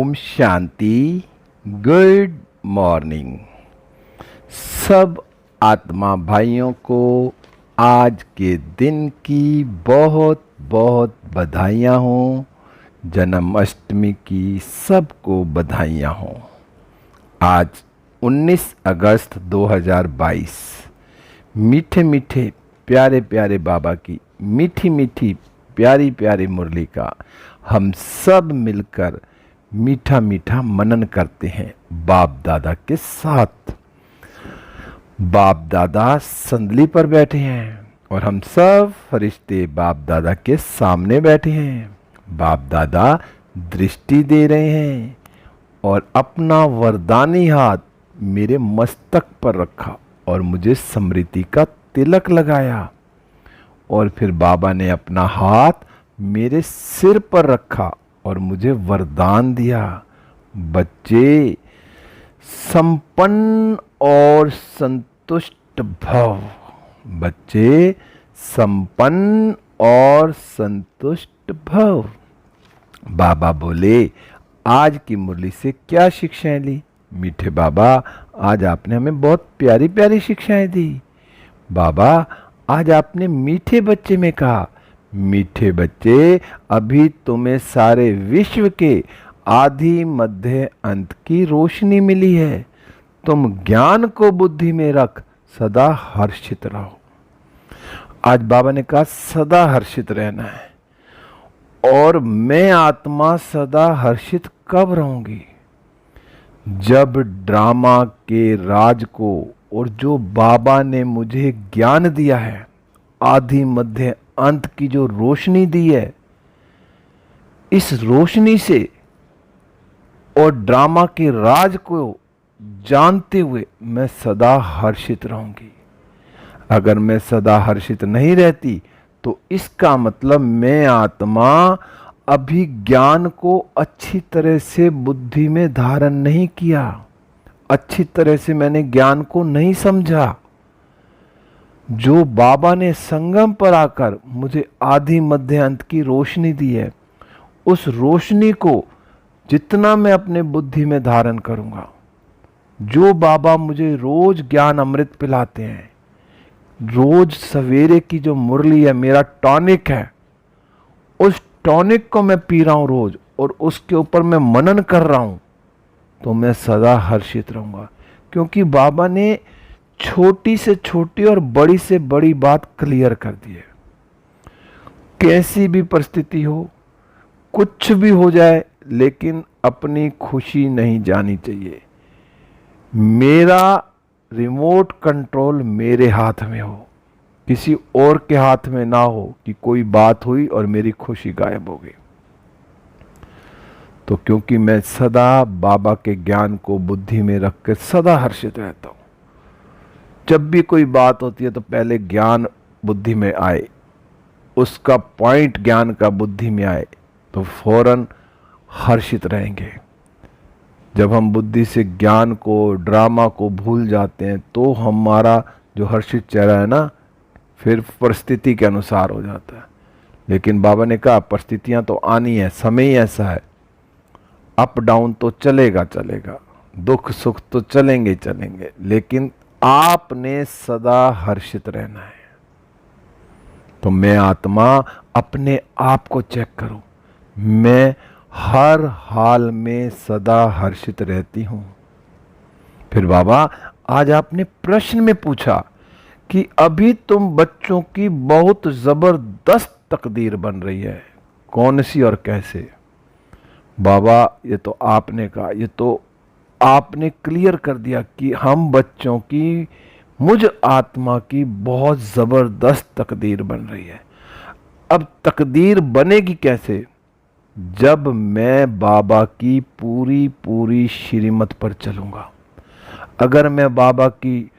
Om Shanti. Good morning. सब आत्मा भाइयों को आज के दिन की बहुत बहुत बधाइयाँ हों। जन्माष्टमी की सबको बधाइयाँ हों। आज 19 अगस्त 2022 मीठे मीठे प्यारे प्यारे बाबा की मीठी मीठी प्यारी प्यारी मुरली का हम सब मिलकर मीठा मीठा मनन करते हैं बाप दादा के साथ। बाप दादा संदली पर बैठे हैं और हम सब फरिश्ते बाप दादा के सामने बैठे हैं। बाप दादा दृष्टि दे रहे हैं और अपना वरदानी हाथ मेरे मस्तक पर रखा और मुझे स्मृति का तिलक लगाया। और फिर बाबा ने अपना हाथ मेरे सिर पर रखा और मुझे वरदान दिया, बच्चे संपन्न और संतुष्ट भव। बच्चे संपन्न और संतुष्ट भव। बाबा बोले, आज की मुरली से क्या शिक्षाएं ली? मीठे बाबा, आज आपने हमें बहुत प्यारी प्यारी शिक्षाएं दी। बाबा, आज आपने मीठे बच्चे में कहा, मीठे बच्चे, अभी तुम्हें सारे विश्व के आदि मध्य अंत की रोशनी मिली है। तुम ज्ञान को बुद्धि में रख सदा हर्षित रहो। आज बाबा ने कहा सदा हर्षित रहना है। और मैं आत्मा सदा हर्षित कब रहूंगी? जब ड्रामा के राज को और जो बाबा ने मुझे ज्ञान दिया है, आदि मध्य अंत की जो रोशनी दी है, इस रोशनी से और ड्रामा के राज को जानते हुए मैं सदा हर्षित रहूंगी। अगर मैं सदा हर्षित नहीं रहती तो इसका मतलब मैं आत्मा अभी ज्ञान को अच्छी तरह से बुद्धि में धारण नहीं किया, अच्छी तरह से मैंने ज्ञान को नहीं समझा। जो बाबा ने संगम पर आकर मुझे आदि मध्य अंत की रोशनी दी है, उस रोशनी को जितना मैं अपने बुद्धि में धारण करूंगा, जो बाबा मुझे रोज ज्ञान अमृत पिलाते हैं, रोज सवेरे की जो मुरली है मेरा टॉनिक है, उस टॉनिक को मैं पी रहा हूं रोज और उसके ऊपर मैं मनन कर रहा हूं, तो मैं सदा हर्षित रहूंगा। क्योंकि बाबा ने छोटी से छोटी और बड़ी से बड़ी बात क्लियर कर दी है। कैसी भी परिस्थिति हो, कुछ भी हो जाए, लेकिन अपनी खुशी नहीं जानी चाहिए। मेरा रिमोट कंट्रोल मेरे हाथ में हो, किसी और के हाथ में ना हो कि कोई बात हुई और मेरी खुशी गायब हो गई। तो क्योंकि मैं सदा बाबा के ज्ञान को बुद्धि में रखकर सदा हर्षित रहता हूं। जब भी कोई बात होती है तो पहले ज्ञान बुद्धि में आए, उसका पॉइंट ज्ञान का बुद्धि में आए तो फौरन हर्षित रहेंगे। जब हम बुद्धि से ज्ञान को, ड्रामा को भूल जाते हैं तो हमारा जो हर्षित चेहरा है ना, फिर परिस्थिति के अनुसार हो जाता है। लेकिन बाबा ने कहा परिस्थितियां तो आनी है, समय ही ऐसा है, अप डाउन तो चलेगा चलेगा, दुख सुख तो चलेंगे चलेंगे, लेकिन आपने सदा हर्षित रहना है। तो मैं आत्मा अपने आप को चेक करूं, मैं हर हाल में सदा हर्षित रहती हूं। फिर बाबा, आज आपने प्रश्न में पूछा कि अभी तुम बच्चों की बहुत जबरदस्त तकदीर बन रही है, कौन सी और कैसे? बाबा, ये तो आपने कहा, ये तो आपने क्लियर कर दिया कि हम बच्चों की, मुझ आत्मा की बहुत जबरदस्त तकदीर बन रही है। अब तकदीर बनेगी कैसे? जब मैं बाबा की पूरी पूरी श्रीमत पर चलूंगा। अगर मैं बाबा की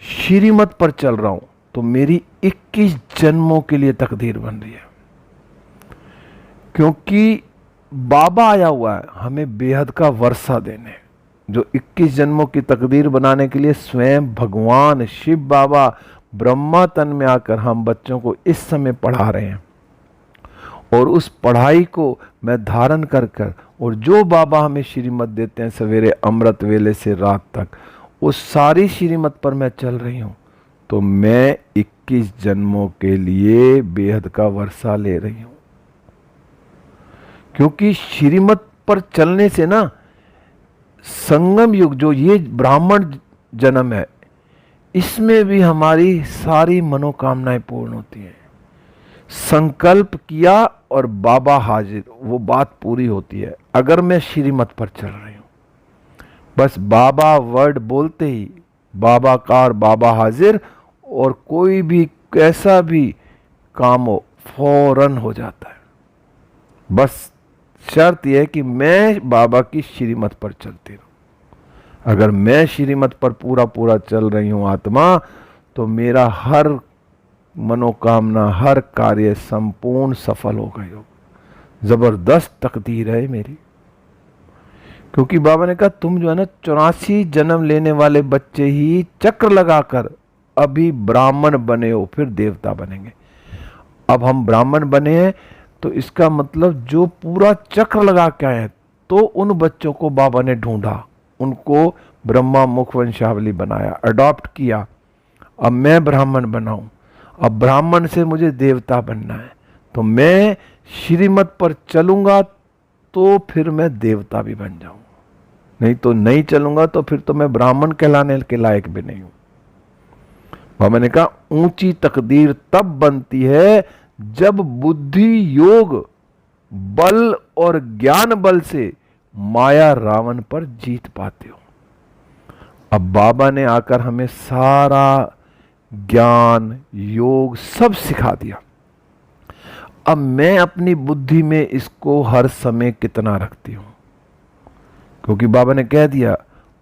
श्रीमत पर चल रहा हूं तो मेरी 21 जन्मों के लिए तकदीर बन रही है। क्योंकि बाबा आया हुआ है हमें बेहद का वर्षा देने। जो 21 जन्मों की तकदीर बनाने के लिए स्वयं भगवान शिव बाबा ब्रह्मा तन में आकर हम बच्चों को इस समय पढ़ा रहे हैं। और उस पढ़ाई को मैं धारण कर कर और जो बाबा हमें श्रीमत देते हैं सवेरे अमृत वेले से रात तक, उस सारी श्रीमत पर मैं चल रही हूं, तो मैं 21 जन्मों के लिए बेहद का वर्षा ले रही हूं। क्योंकि श्रीमत पर चलने से ना संगम युग जो ये ब्राह्मण जन्म है, इसमें भी हमारी सारी मनोकामनाएं पूर्ण होती हैं। संकल्प किया और बाबा हाजिर, वो बात पूरी होती है अगर मैं श्रीमत पर चल रही हूं। बस बाबा वर्ड बोलते ही बाबा का और बाबा हाजिर, और कोई भी कैसा भी काम हो फौरन हो जाता है। बस शर्त यह है कि मैं बाबा की श्रीमत पर चलती रहूं। अगर मैं श्रीमत पर पूरा पूरा चल रही हूं आत्मा, तो मेरा हर मनोकामना, हर कार्य संपूर्ण सफल हो गई हो। जबरदस्त तकदीर है मेरी। क्योंकि बाबा ने कहा तुम जो है ना 84 जन्म लेने वाले बच्चे ही चक्र लगाकर अभी ब्राह्मण बने हो, फिर देवता बनेंगे। अब हम ब्राह्मण बने हैं तो इसका मतलब जो पूरा चक्र लगा के आए हैं, तो उन बच्चों को बाबा ने ढूंढा, उनको ब्रह्मा मुख वंशावली बनाया, अडॉप्ट किया। अब मैं ब्राह्मण बनाऊं, अब ब्राह्मण से मुझे देवता बनना है, तो मैं श्रीमत पर चलूंगा तो फिर मैं देवता भी बन जाऊंगा। नहीं तो नहीं चलूंगा तो फिर तो मैं ब्राह्मण कहलाने के लायक भी नहीं हूं। बाबा ने कहा ऊंची तकदीर तब बनती है जब बुद्धि योग बल और ज्ञान बल से माया रावण पर जीत पाते हो। अब बाबा ने आकर हमें सारा ज्ञान योग सब सिखा दिया। अब मैं अपनी बुद्धि में इसको हर समय कितना रखती हूं, क्योंकि बाबा ने कह दिया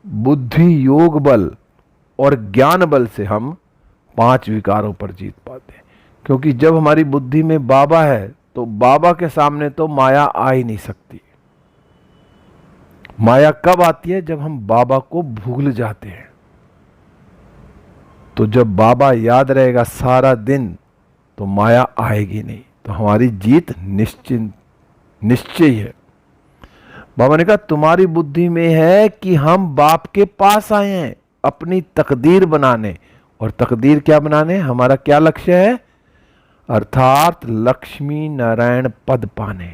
बुद्धि योग बल और ज्ञान बल से हम 5 विकारों पर जीत पाते हैं। क्योंकि जब हमारी बुद्धि में बाबा है तो बाबा के सामने तो माया आ ही नहीं सकती। माया कब आती है? जब हम बाबा को भूल जाते हैं। तो जब बाबा याद रहेगा सारा दिन तो माया आएगी नहीं, तो हमारी जीत निश्चय है। बाबा ने कहा तुम्हारी बुद्धि में है कि हम बाप के पास आए हैं अपनी तकदीर बनाने, और तकदीर क्या बनाने? हमारा क्या लक्ष्य है? अर्थात लक्ष्मी नारायण पद पाने।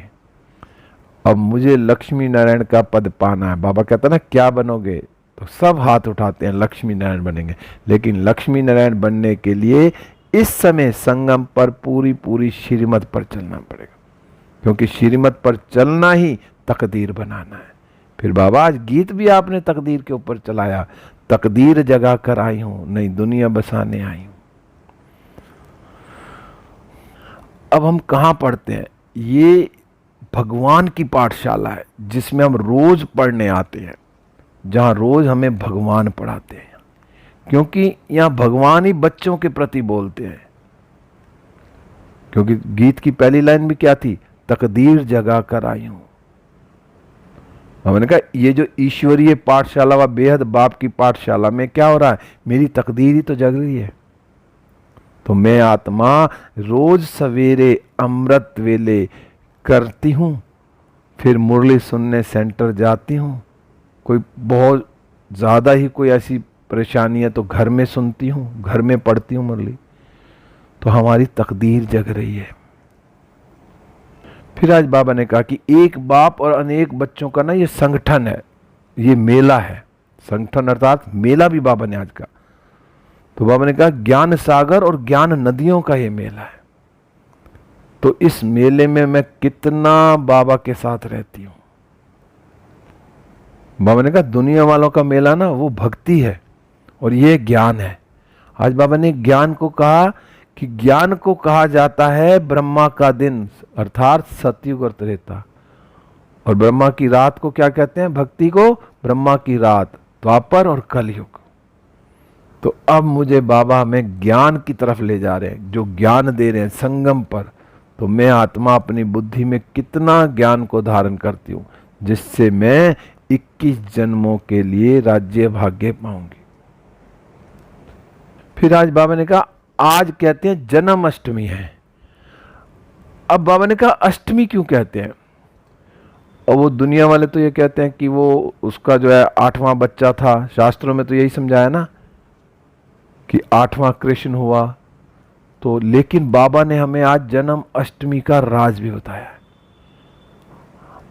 अब मुझे लक्ष्मी नारायण का पद पाना है। बाबा कहता ना क्या बनोगे, तो सब हाथ उठाते हैं लक्ष्मी नारायण बनेंगे। लेकिन लक्ष्मी नारायण बनने के लिए इस समय संगम पर पूरी पूरी श्रीमत पर चलना पड़ेगा, क्योंकि श्रीमत पर चलना ही तकदीर बनाना है। फिर बाबा आज गीत भी आपने तकदीर के ऊपर चलाया, तकदीर जगा कर आई हूं, नई दुनिया बसाने आई हूं। अब हम कहां पढ़ते हैं? ये भगवान की पाठशाला है जिसमें हम रोज पढ़ने आते हैं, जहां रोज हमें भगवान पढ़ाते हैं। क्योंकि यहां भगवान ही बच्चों के प्रति बोलते हैं। क्योंकि गीत की पहली लाइन भी क्या थी? तकदीर जगा कर आई हूं। हमने कहा ये जो ईश्वरीय पाठशाला व बेहद बाप की पाठशाला में क्या हो रहा है? मेरी तकदीर ही तो जग रही है। तो मैं आत्मा रोज सवेरे अमृत वेले करती हूं, फिर मुरली सुनने सेंटर जाती हूं। कोई बहुत ज्यादा ही कोई ऐसी परेशानी है तो घर में सुनती हूं, घर में पढ़ती हूं मुरली। तो हमारी तकदीर जग रही है। फिर आज बाबा ने कहा कि एक बाप और अनेक बच्चों का ना ये संगठन है, ये मेला है। संगठन अर्थात मेला भी बाबा ने आज कहा। तो बाबा ने कहा ज्ञान सागर और ज्ञान नदियों का ये मेला है। तो इस मेले में मैं कितना बाबा के साथ रहती हूं। बाबा ने कहा दुनिया वालों का मेला ना वो भक्ति है और ये ज्ञान है। आज बाबा ने ज्ञान को कहा कि ज्ञान को कहा जाता है ब्रह्मा का दिन, अर्थात सतयुग और त्रेता। और ब्रह्मा की रात को क्या कहते हैं? भक्ति को ब्रह्मा की रात, द्वापर और कलयुग। तो अब मुझे बाबा हमें ज्ञान की तरफ ले जा रहे हैं, जो ज्ञान दे रहे हैं संगम पर। तो मैं आत्मा अपनी बुद्धि में कितना ज्ञान को धारण करती हूं, जिससे मैं 21 जन्मों के लिए राज्य भाग्य पाऊंगी। फिर आज बाबा ने कहा आज कहते हैं जन्म अष्टमी है। अब बाबा ने कहा अष्टमी क्यों कहते हैं? और वो दुनिया वाले तो ये कहते हैं कि वो उसका जो है 8वां बच्चा था। शास्त्रों में तो यही समझाया ना कि 8वां कृष्ण हुआ। तो लेकिन बाबा ने हमें आज जन्म अष्टमी का राज भी बताया है।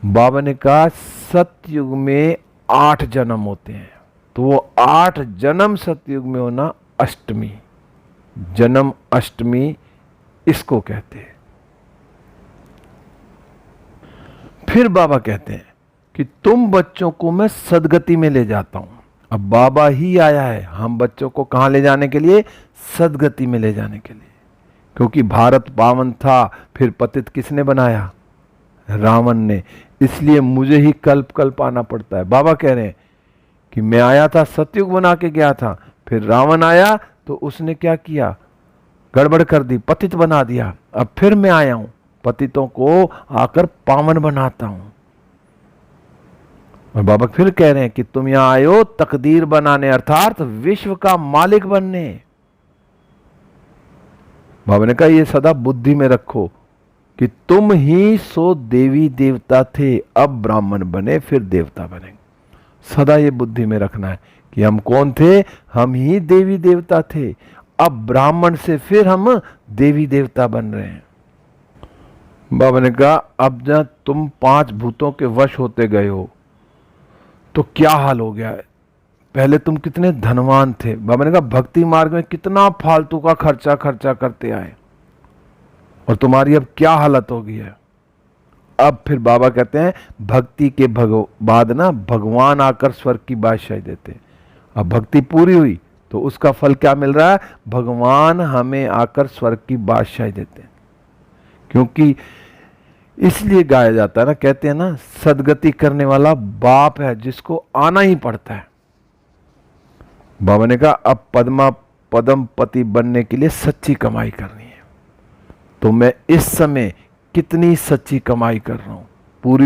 बाबा ने कहा सतयुग में 8 जन्म होते हैं, तो वो 8 जन्म सतयुग में होना अष्टमी, जन्म अष्टमी इसको कहते हैं। फिर बाबा कहते हैं कि तुम बच्चों को मैं सदगति में ले जाता हूं। अब बाबा ही आया है हम बच्चों को कहां ले जाने के लिए? सदगति में ले जाने के लिए। क्योंकि भारत पावन था, फिर पतित किसने बनाया? रावण ने। इसलिए मुझे ही कल्प कल्प आना पड़ता है। बाबा कह रहे हैं कि मैं आया था, सतयुग बना के गया था, फिर रावण आया तो उसने क्या किया? गड़बड़ कर दी, पतित बना दिया। अब फिर मैं आया हूं, पतितों को आकर पावन बनाता हूं। और बाबा फिर कह रहे हैं कि तुम यहां आए हो तकदीर बनाने, अर्थात विश्व का मालिक बनने। बाबा ने कहा ये सदा बुद्धि में रखो कि तुम ही सो देवी देवता थे, अब ब्राह्मण बने फिर देवता बने। सदा ये बुद्धि में रखना है कि हम कौन थे? हम ही देवी देवता थे, अब ब्राह्मण से फिर हम देवी देवता बन रहे हैं। बाबा ने कहा अब जब तुम 5 भूतों के वश होते गए हो तो क्या हाल हो गया है? पहले तुम कितने धनवान थे। बाबा ने कहा भक्ति मार्ग में कितना फालतू का खर्चा करते आए और तुम्हारी अब क्या हालत हो गई है। अब फिर बाबा कहते हैं भक्ति के बाद ना भगवान आकर स्वर्ग की बादशाही देते। अब भक्ति पूरी हुई तो उसका फल क्या मिल रहा है? भगवान हमें आकर स्वर्ग की बादशाही देते हैं। क्योंकि इसलिए गाया जाता है ना, कहते हैं ना सदगति करने वाला बाप है जिसको आना ही पड़ता है। बाबा ने कहा अब पदम पति बनने के लिए सच्ची कमाई करनी है। तो मैं इस समय कितनी सच्ची कमाई कर रहा हूं?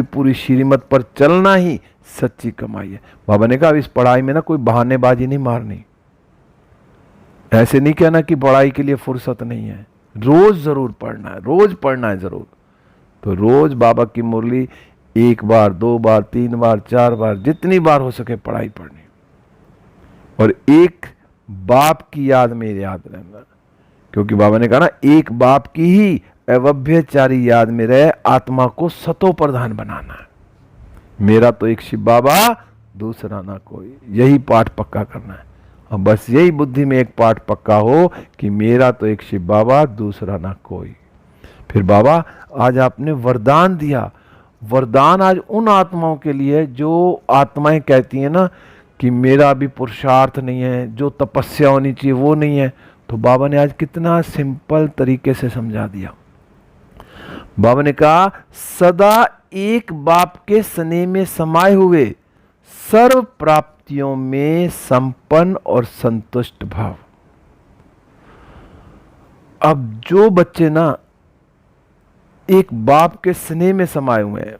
पूरी श्रीमत पर चलना ही सच्ची कमाई है। बाबा ने कहा इस पढ़ाई में ना कोई बहानेबाजी नहीं मारनी। ऐसे नहीं कहना कि पढ़ाई के लिए फुर्सत नहीं है, रोज जरूर पढ़ना है, रोज पढ़ना है जरूर। तो रोज बाबा की मुरली 1 बार 2 बार 3 बार 4 बार जितनी बार हो सके पढ़ाई पढ़नी। और एक बाप की याद में याद रहना, क्योंकि बाबा ने कहा ना एक बाप की ही अव्यभिचारी याद में रहे, आत्मा को सतो प्रधान बनाना है। मेरा तो एक शिव बाबा, दूसरा ना कोई। यही पाठ पक्का करना है। और बस यही बुद्धि में एक पाठ पक्का हो कि मेरा तो एक शिव बाबा, दूसरा ना कोई। फिर बाबा आज आपने वरदान दिया। वरदान आज उन आत्माओं के लिए जो आत्माएं कहती हैं ना कि मेरा अभी पुरुषार्थ नहीं है, जो तपस्या होनी चाहिए वो नहीं है। तो बाबा ने आज कितना सिंपल तरीके से समझा दिया। बाबा ने कहा सदा एक बाप के स्नेह में समाये हुए, सर्व प्राप्तियों में संपन्न और संतुष्ट भाव। अब जो बच्चे ना एक बाप के स्नेह में समाये हुए हैं,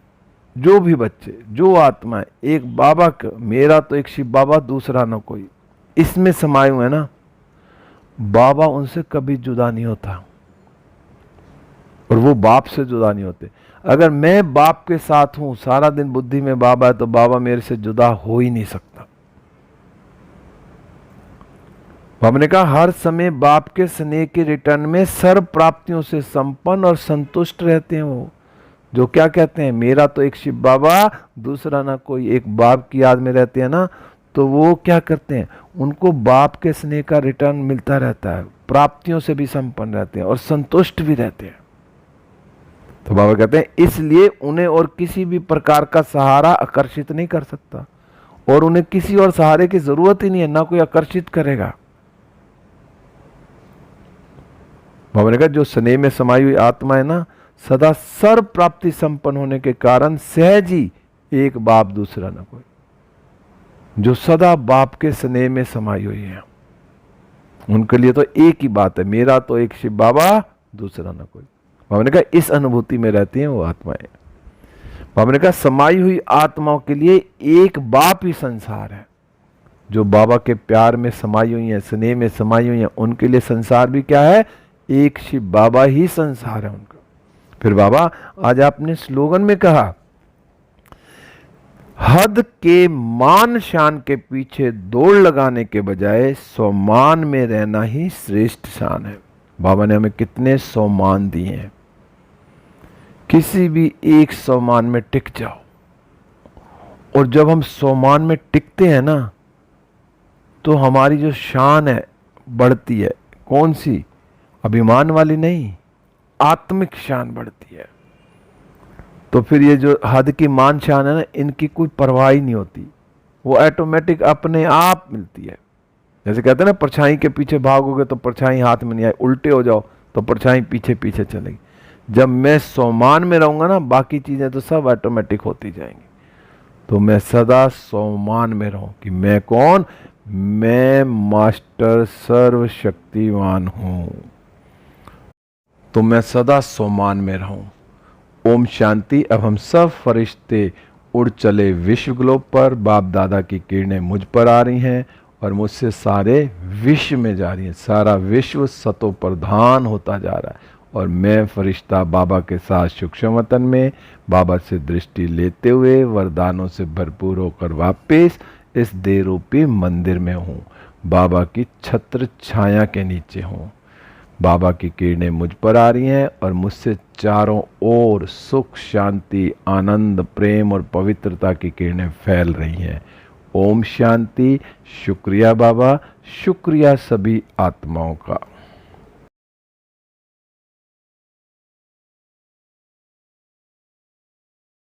जो भी बच्चे, जो आत्माएं एक बाबा का, मेरा तो एक शिव बाबा, दूसरा ना कोई, इसमें समाये हुए हैं ना, बाबा उनसे कभी जुदा नहीं होता और वो बाप से जुदा नहीं होते। अगर मैं बाप के साथ हूं, सारा दिन बुद्धि में बाबा है, तो बाबा मेरे से जुदा हो ही नहीं सकता। बाबा ने कहा हर समय बाप के स्नेह के रिटर्न में सर्व प्राप्तियों से संपन्न और संतुष्ट रहते हैं। वो जो क्या कहते हैं, मेरा तो एक शिव बाबा, दूसरा ना कोई, एक बाप की याद में रहते हैं ना, तो वो क्या करते हैं, उनको बाप के स्नेह का रिटर्न मिलता रहता है, प्राप्तियों से भी संपन्न रहते हैं और संतुष्ट भी रहते हैं। तो बाबा कहते हैं इसलिए उन्हें और किसी भी प्रकार का सहारा आकर्षित नहीं कर सकता और उन्हें किसी और सहारे की जरूरत ही नहीं है, ना कोई आकर्षित करेगा। बाबा ने कहा जो स्नेह में समाई हुई आत्मा है ना, सदा सर्व प्राप्ति संपन्न होने के कारण सहज ही एक बाप, दूसरा ना कोई, जो सदा बाप के स्नेह में समाई हुई है, उनके लिए तो एक ही बात है, मेरा तो एक शिव बाबा, दूसरा ना कोई। बाबा ने कहा इस अनुभूति में रहती हैं वो आत्माएं। बाबा ने कहा समाई हुई आत्माओं के लिए एक बाप ही संसार है। जो बाबा के प्यार में समाई हुई है, स्नेह में समाई हुई है, उनके लिए संसार भी क्या है, एक शिव बाबा ही संसार है उनका। फिर बाबा आज आपने स्लोगन में कहा हद के मान शान के पीछे दौड़ लगाने के बजाय स्वमान में रहना ही श्रेष्ठ शान है। बाबा ने हमें कितने स्वमान दिए हैं, किसी भी एक स्वमान में टिक जाओ। और जब हम स्वमान में टिकते हैं ना, तो हमारी जो शान है बढ़ती है। कौन सी? अभिमान वाली नहीं, आत्मिक शान बढ़ती है। तो फिर ये जो हद की मान शान है ना, इनकी कोई परवाह ही नहीं होती, वो ऑटोमेटिक अपने आप मिलती है। जैसे कहते हैं ना, परछाई के पीछे भागोगे तो परछाई हाथ में नहीं आए, उल्टे हो जाओ तो परछाई पीछे पीछे चलेगी। जब मैं स्वमान में रहूंगा ना, बाकी चीजें तो सब ऑटोमेटिक होती जाएंगी। तो मैं सदा स्वमान में रहूं कि मैं कौन? मैं मास्टर सर्वशक्तिमान हूं। तो मैं सदा स्वमान में रहूं। ओम शांति। अब हम सब फरिश्ते उड़ चले विश्व ग्लोब पर। बाप दादा की किरणें मुझ पर आ रही हैं और मुझसे सारे विश्व में जा रही हैं। सारा विश्व सतो प्रधान होता जा रहा है और मैं फरिश्ता बाबा के साथ सूक्ष्म वतन में बाबा से दृष्टि लेते हुए वरदानों से भरपूर होकर वापस इस देह रूपी मंदिर में हूँ। बाबा की छत्र छाया के नीचे हूँ। बाबा की किरणें मुझ पर आ रही हैं और मुझसे चारों ओर सुख, शांति, आनंद, प्रेम और पवित्रता की किरणें फैल रही हैं। ओम शांति। शुक्रिया बाबा, शुक्रिया सभी आत्माओं का।